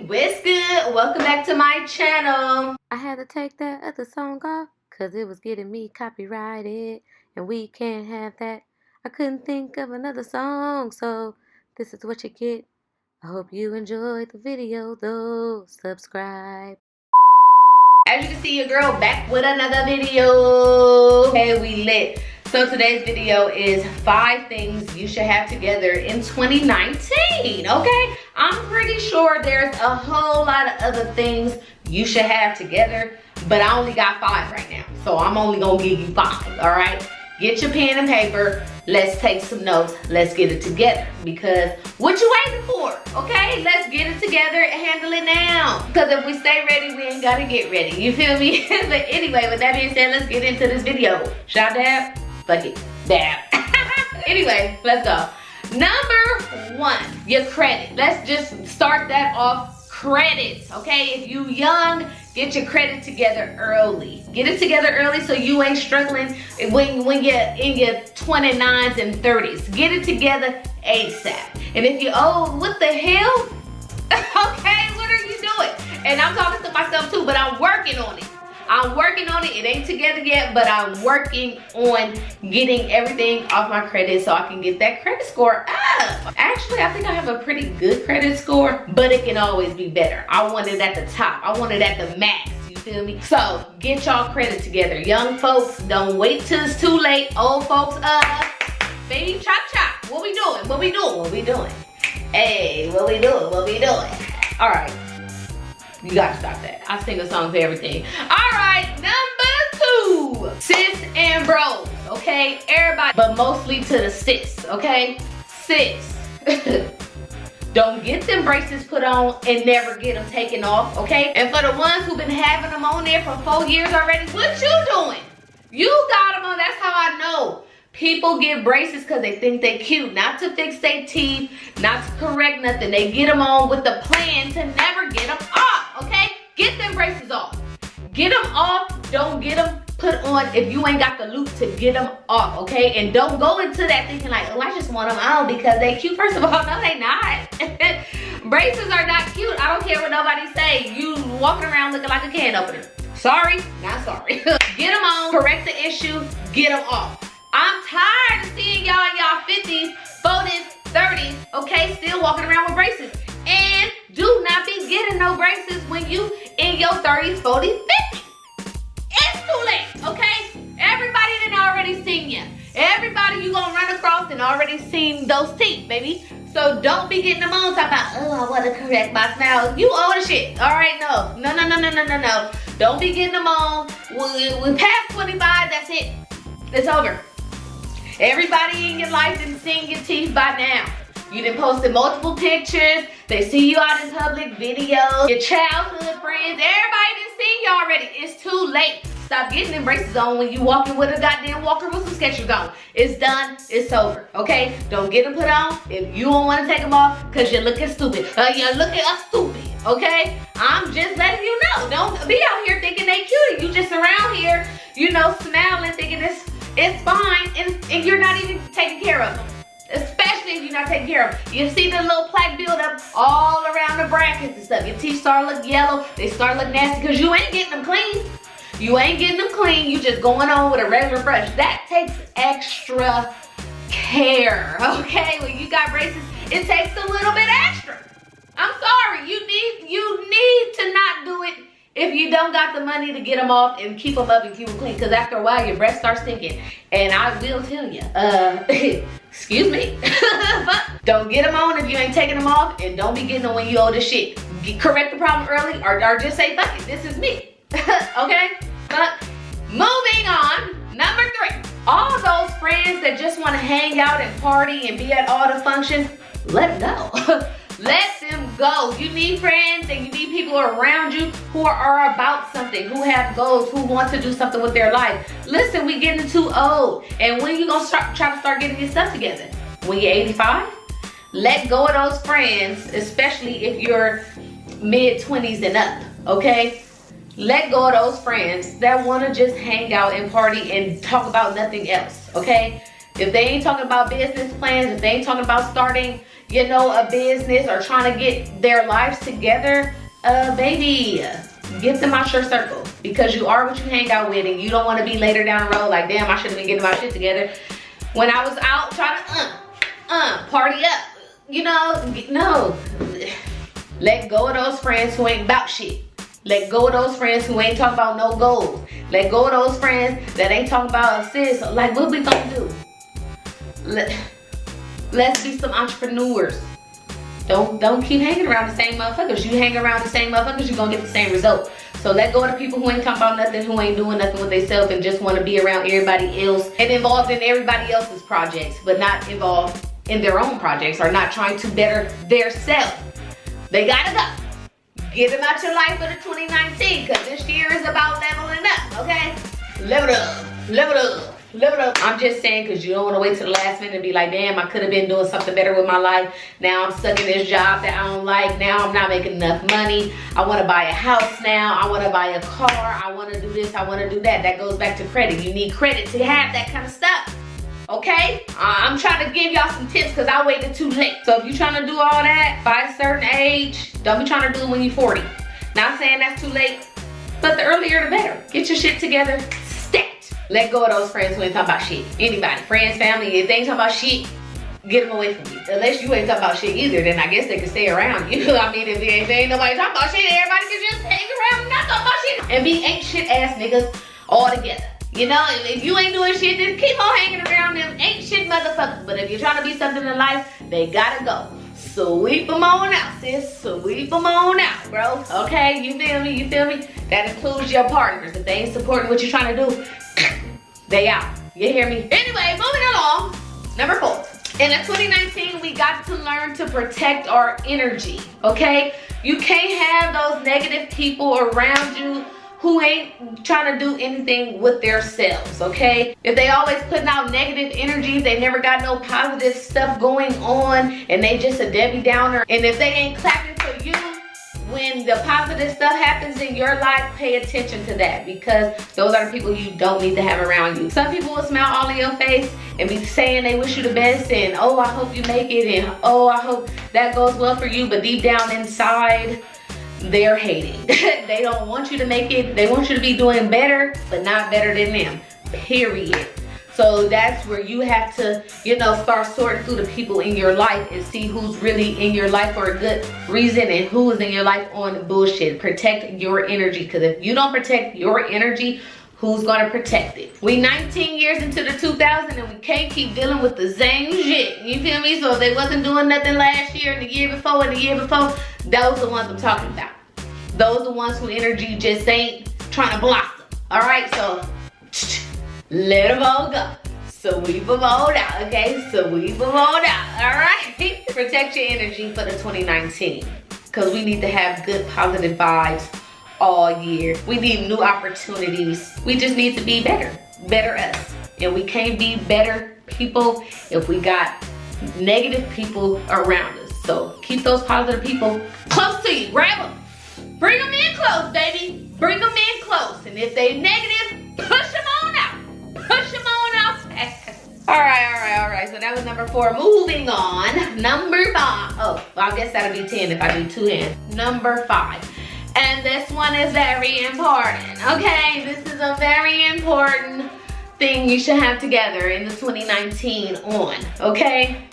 What's good? Welcome back to my channel. I had to take that other song off because it was getting me copyrighted and we can't have that. I couldn't think of another song, so this is what you get. I hope you enjoyed the video though. Subscribe. As you can see, your girl back with another video. Hey, we lit. So today's video is 5 things you should have together in 2019, okay? I'm pretty sure there's a whole lot of other things you should have together, but I only got 5 right now. So I'm only gonna give you 5, all right? Get your pen and paper. Let's take some notes. Let's get it together. Because what you waiting for, okay? Let's get it together and handle it now. Because if we stay ready, we ain't gotta get ready. You feel me? But anyway, with that being said, let's get into this video. Should I dab? Fuck it. Dab. Anyway, let's go. Number 1, your credit. Let's just start that off. Credits, okay? If you young, get your credit together early. Get it together early so you ain't struggling when you're in your 29s and 30s. Get it together ASAP. And if you're old, what the hell? Okay, what are you doing? And I'm talking to myself too, but I'm working on it. I'm working on it. It ain't together yet, but I'm working on getting everything off my credit so I can get that credit score up. Actually, I think I have a pretty good credit score, but it can always be better. I want it at the top. I want it at the max. You feel me? So get y'all credit together. Young folks, don't wait till it's too late. Old folks, baby, chop chop. What we doing? What we doing? What we doing? Hey, what we doing? What we doing? All right. You gotta stop that. I sing a song for everything. All right, number 2, sis and bros, okay? Everybody, but mostly to the sis, okay? Sis, don't get them braces put on and never get them taken off, okay? And for the ones who've been having them on there for 4 years already, what you doing? You got them on, that's how I know. People get braces because they think they cute, not to fix their teeth, not to correct nothing. They get them on with the plan to never get them off, okay? Get them braces off. Get them off, don't get them put on if you ain't got the loop to get them off, okay? And don't go into that thinking like, oh, I just want them on because they cute. First of all, no, they not. Braces are not cute. I don't care what nobody say. You walking around looking like a can opener. Sorry, not sorry. Get them on, correct the issue, get them off. I'm tired of seeing y'all in y'all 50s, 40s, 30s, okay, still walking around with braces. And do not be getting no braces when you in your 30s, 40s, 50s. It's too late, okay? Everybody done already seen you. Everybody you gonna run across and already seen those teeth, baby. So don't be getting them on talking about, oh, I wanna correct my smile. You old as shit, all right? No. Don't be getting them on. We past 25, that's it. It's over. Everybody in your life done seen your teeth by now. You done posted multiple pictures. They see you out in public videos. Your childhood friends, everybody done seen you already. It's too late. Stop getting them braces on when you walking with a goddamn walker with some sketches on. It's done, it's over, okay? Don't get them put on if you don't want to take them off because you're looking stupid. You're looking stupid, okay? I'm just letting you know. Don't be out here thinking they cute. You just around here, you know, smiling, thinking it's fine, and you're not even taking care of them. Especially if you're not taking care of them. You see the little plaque build up all around the brackets and stuff. Your teeth start to look yellow. They start to look nasty because you ain't getting them clean. You ain't getting them clean. You just going on with a regular brush. That takes extra care, okay? When you got braces, it takes a little bit extra. I'm sorry. You need to not do it if you don't got the money to get them off and keep them up and keep them clean, because after a while your breath starts stinking. And I will tell you, excuse me, don't get them on if you ain't taking them off, and don't be getting them when you old as shit. Correct the problem early, or just say, fuck it, this is me, okay? But moving on, number 3, all those friends that just want to hang out and party and be at all the functions, let them go. Let them go. You need friends and you need people around you who are about something, who have goals, who want to do something with their life. Listen, we getting too old. And when you gonna try to start getting your stuff together? When you're 85? Let go of those friends, especially if you're mid-20s and up, okay? Let go of those friends that want to just hang out and party and talk about nothing else, okay? If they ain't talking about business plans, if they ain't talking about starting, you know, a business or trying to get their lives together, baby, get them out your circle, because you are what you hang out with, and you don't want to be later down the road like, damn, I should have been getting my shit together when I was out trying to party up, you know. No, let go of those friends who ain't about shit. Let go of those friends who ain't talking about no goals. Let go of those friends that ain't talking about, sis, like, what we gonna do? Let's be some entrepreneurs. Don't keep hanging around the same motherfuckers. You hang around the same motherfuckers, you're gonna get the same result. So let go of the people who ain't talking about nothing, who ain't doing nothing with themselves, and just want to be around everybody else and involved in everybody else's projects, but not involved in their own projects, or not trying to better their self. They gotta go. Get them out your life for the 2019, because this year is about leveling up, okay? Level up, level up. Live it up. I'm just saying, because you don't want to wait till the last minute and be like, damn, I could have been doing something better with my life. Now I'm stuck in this job that I don't like. Now I'm not making enough money. I want to buy a house now. I want to buy a car. I want to do this. I want to do that. That goes back to credit. You need credit to have that kind of stuff. Okay? I'm trying to give y'all some tips because I waited too late. So if you're trying to do all that by a certain age, don't be trying to do it when you're 40. Not saying that's too late, but the earlier the better. Get your shit together. Let go of those friends who ain't talking about shit. Anybody, friends, family, if they ain't talking about shit, get them away from you. Unless you ain't talking about shit either, then I guess they can stay around you. I mean, if there ain't nobody talking about shit, everybody can just hang around and not talk about shit. And be ain't shit ass niggas all together. You know, if you ain't doing shit, then keep on hanging around them ain't shit motherfuckers. But if you're trying to be something in life, they gotta go. Sweep them on out, sis. Sweep them on out, bro. Okay, you feel me? You feel me? That includes your partners. If they ain't supporting what you're trying to do, they out. You hear me? Anyway, moving along. Number 4. In 2019, we got to learn to protect our energy, okay? You can't have those negative people around you who ain't trying to do anything with themselves, okay? If they always putting out negative energy, they never got no positive stuff going on, and they just a Debbie Downer. And if they ain't clapping for you when the positive stuff happens in your life, pay attention to that, because those are the people you don't need to have around you. Some people will smile all in your face and be saying they wish you the best, and oh, I hope you make it, and oh, I hope that goes well for you, but deep down inside, they're hating. They don't want you to make it. They want you to be doing better, but not better than them, period. So that's where you have to, you know, start sorting through the people in your life and see who's really in your life for a good reason and who is in your life on bullshit. Protect your energy, because if you don't protect your energy, who's gonna protect it? We 19 years into the 2000s and we can't keep dealing with the same shit. You feel me? So if they wasn't doing nothing last year and the year before and the year before, those are the ones I'm talking about. Those are the ones who energy just ain't trying to blossom. All right, so let them all go. Sweep them all out, okay? Sweep them all out, all right? Protect your energy for the 2019, because we need to have good positive vibes all year. We need new opportunities. We just need to be better us. And we can't be better people if we got negative people around us. So keep those positive people close to you. Grab them. Bring them in close, baby. Bring them in close. And if they negative, push them on out. Push them on out. All right. So that was number 4. Moving on. Number 5. Oh, well, I guess that'll be 10 if I do 2 hands. Number 5. And this one is very important, okay? This is a very important thing you should have together in the 2019 on, okay?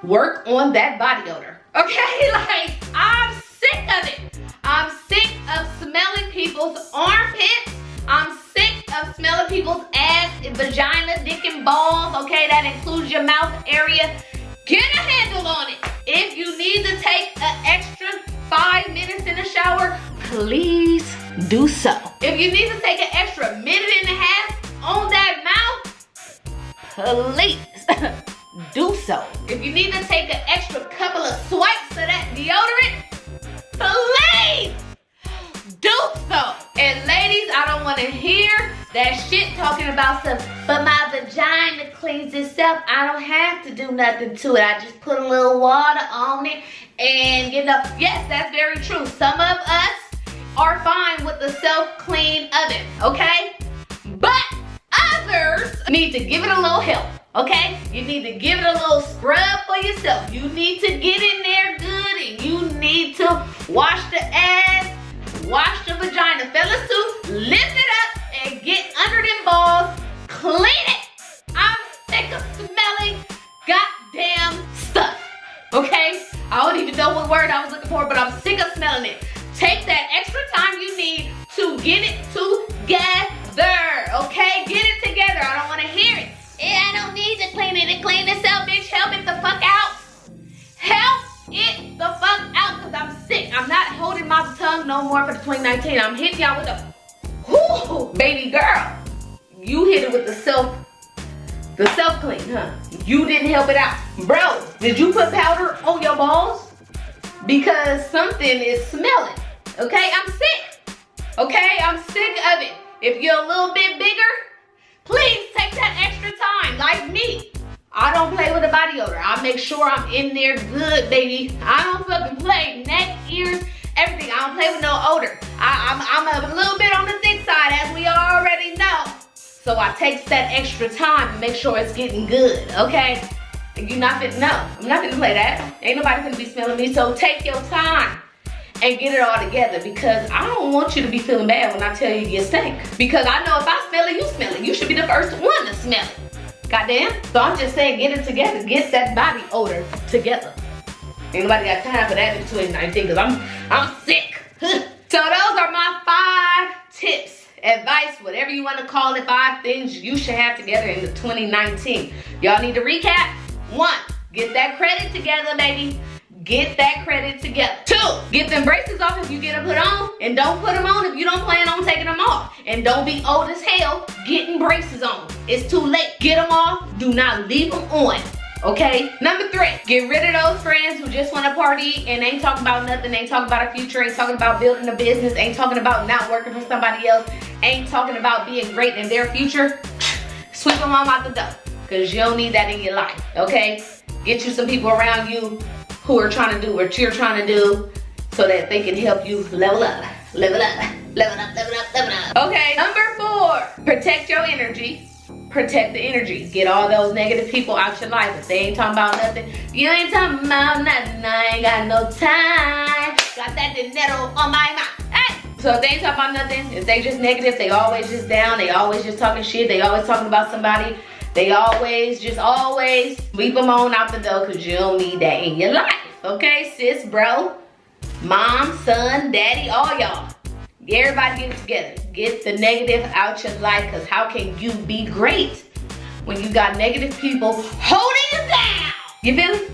Work on that body odor, okay? Like, I'm sick of it. I'm sick of smelling people's armpits. I'm sick of smelling people's ass, vagina, dick, and balls, okay? That includes your mouth area. Get a handle on it. If you need to take an extra 5 minutes in the shower, please do so. If you need to take an extra minute and a half on that mouth, please do so. If you need to take an extra couple of swipes of that deodorant, please do so. And ladies, I don't want to hear that shit talking about stuff, but my vagina cleans itself. I don't have to do nothing to it. I just put a little water on it, and you know, yes, that's very true. Some of us are fine with the self-clean oven, okay? But others need to give it a little help, okay? You need to give it a little scrub for yourself. You need to get in there good, and you need to wash the ass, wash the vagina. Fellas too, lift it up and get under them balls, clean it. I'm sick of smelling goddamn stuff, okay? I don't even know what word I was looking for, but I'm sick of smelling it. Take that extra time you need to get it together, okay? Get it together. I don't want to hear it. I don't need to clean it. It clean itself, bitch. Help it the fuck out. Help it the fuck out, because I'm sick. I'm not holding my tongue no more for the 2019. I'm hitting y'all with the, whoo, baby girl. You hit it with the self clean, huh? You didn't help it out. Bro, did you put powder on your balls? Because something is smelling, okay? I'm sick, okay? I'm sick of it. If you're a little bit bigger, please take that extra time, like me. I don't play with a body odor. I make sure I'm in there good, baby. I don't fucking play. Neck, ears, everything. I don't play with no odor. I'm a little bit on the thick side, as we already know. So I take that extra time to make sure it's getting good, okay? You're not fit, no, I'm not gonna play that. Ain't nobody gonna be smelling me, so take your time and get it all together, because I don't want you to be feeling bad when I tell you you stink. Because I know if I smell it, you smell it. You should be the first one to smell it. Goddamn. So I'm just saying, get it together. Get that body odor together. Ain't nobody got time for that in 2019, because I'm sick. So those are my 5 tips, advice, whatever you want to call it, 5 things you should have together in the 2019. Y'all need to recap. 1, get that credit together, baby. Get that credit together. 2, get them braces off if you get them put on, and don't put them on if you don't plan on taking them off. And don't be old as hell getting braces on. It's too late. Get them off. Do not leave them on. Okay? Number 3, get rid of those friends who just want to party and ain't talking about nothing, ain't talking about a future, ain't talking about building a business, ain't talking about not working for somebody else, ain't talking about being great in their future. Sweep them all out the door, because you don't need that in your life, okay? Get you some people around you who are trying to do what you're trying to do, so that they can help you level up, level up, level up, level up, level up. Okay, number 4, protect your energy. Protect the energy. Get all those negative people out your life. If they ain't talking about nothing, you ain't talking about nothing. I ain't got no time. Got that dinero on my mind. Hey! So if they ain't talking about nothing, if they just negative, they always just down, they always just talking shit, they always talking about somebody, they always sweep them on out the door, because you don't need that in your life. Okay, sis, bro, mom, son, daddy, all y'all. Everybody get it together. Get the negative out your life, because how can you be great when you got negative people holding you down? You feel me?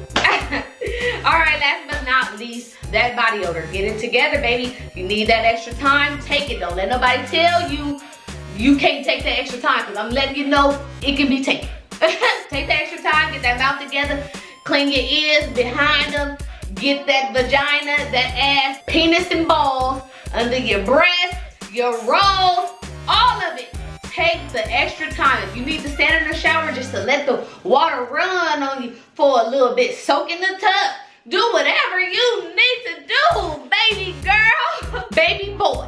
All right, last but not least, that body odor. Get it together, baby. You need that extra time, take it. Don't let nobody tell you you can't take that extra time, because I'm letting you know it can be taken. Take that extra time, get that mouth together, clean your ears, behind them, get that vagina, that ass, penis and balls, under your breast, your rolls, all of it. Take the extra time. If you need to stand in the shower just to let the water run on you for a little bit, soak in the tub, do whatever you need to do, baby girl, baby boy.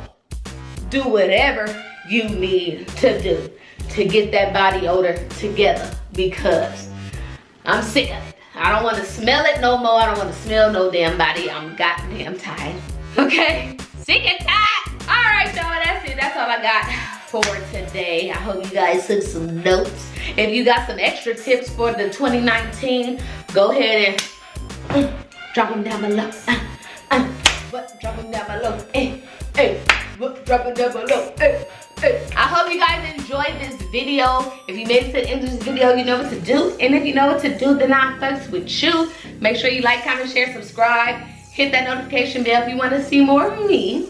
Do whatever you need to do to get that body odor together, because I'm sick of it. I don't want to smell it no more. I don't want to smell no damn body. I'm goddamn tired. Okay? Sick and tired. All right, y'all. That's it. That's all I got for today. I hope you guys took some notes. If you got some extra tips for the 2019, go ahead and drop them down below. Drop them down below. Drop them down below. I hope you guys enjoyed this video. If you made it to the end of this video, you know what to do. And if you know what to do, then I fucks with you. Make sure you like, comment, share, subscribe. Hit that notification bell if you want to see more of me.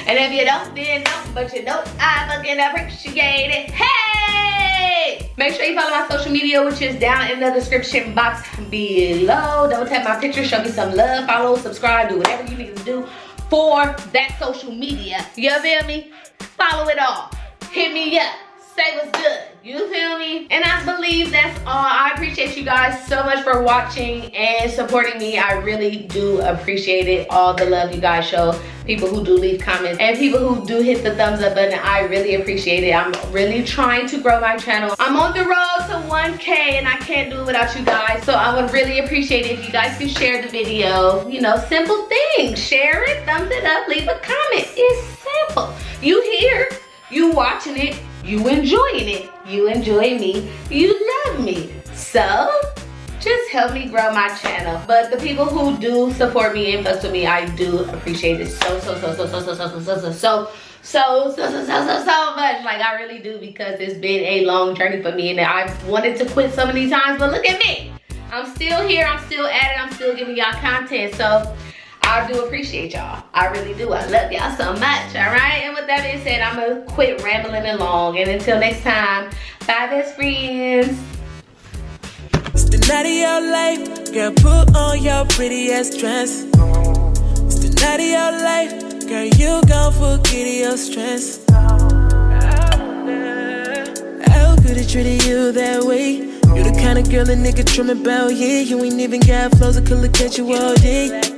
And if you don't, then don't. But you know I fucking appreciate it. Hey! Make sure you follow my social media, which is down in the description box below. Double tap my picture, show me some love, follow, subscribe, do whatever you need to do for that social media. You feel me? Follow it all. Hit me up. Say what's good. You feel me? And I believe that's all. I appreciate you guys so much for watching and supporting me. I really do appreciate it. All the love you guys show. People who do leave comments and people who do hit the thumbs up button. I really appreciate it. I'm really trying to grow my channel. I'm on the road to 1K and I can't do it without you guys. So I would really appreciate it if you guys could share the video. You know, simple things. Share it, thumbs it up, leave a comment. It's simple. You here, you watching it, you enjoying it, you enjoy me, you love me. So just help me grow my channel. But the people who do support me and fuss with me, I do appreciate it so much. Like, I really do, because it's been a long journey for me and I've wanted to quit so many times, but look at me. I'm still here, I'm still at it, I'm still giving y'all content. So I do appreciate y'all. I really do. I love y'all so much, all right? And with that being said, I'm gonna quit rambling along. And until next time, bye, best friends. It's the night of your life, girl, put on your pretty ass dress. It's the night of your life, girl, you gon' forget your stress. How could it treat you that way? You the kind of girl a nigga dream about, yeah. You ain't even got flows that could look at you all day.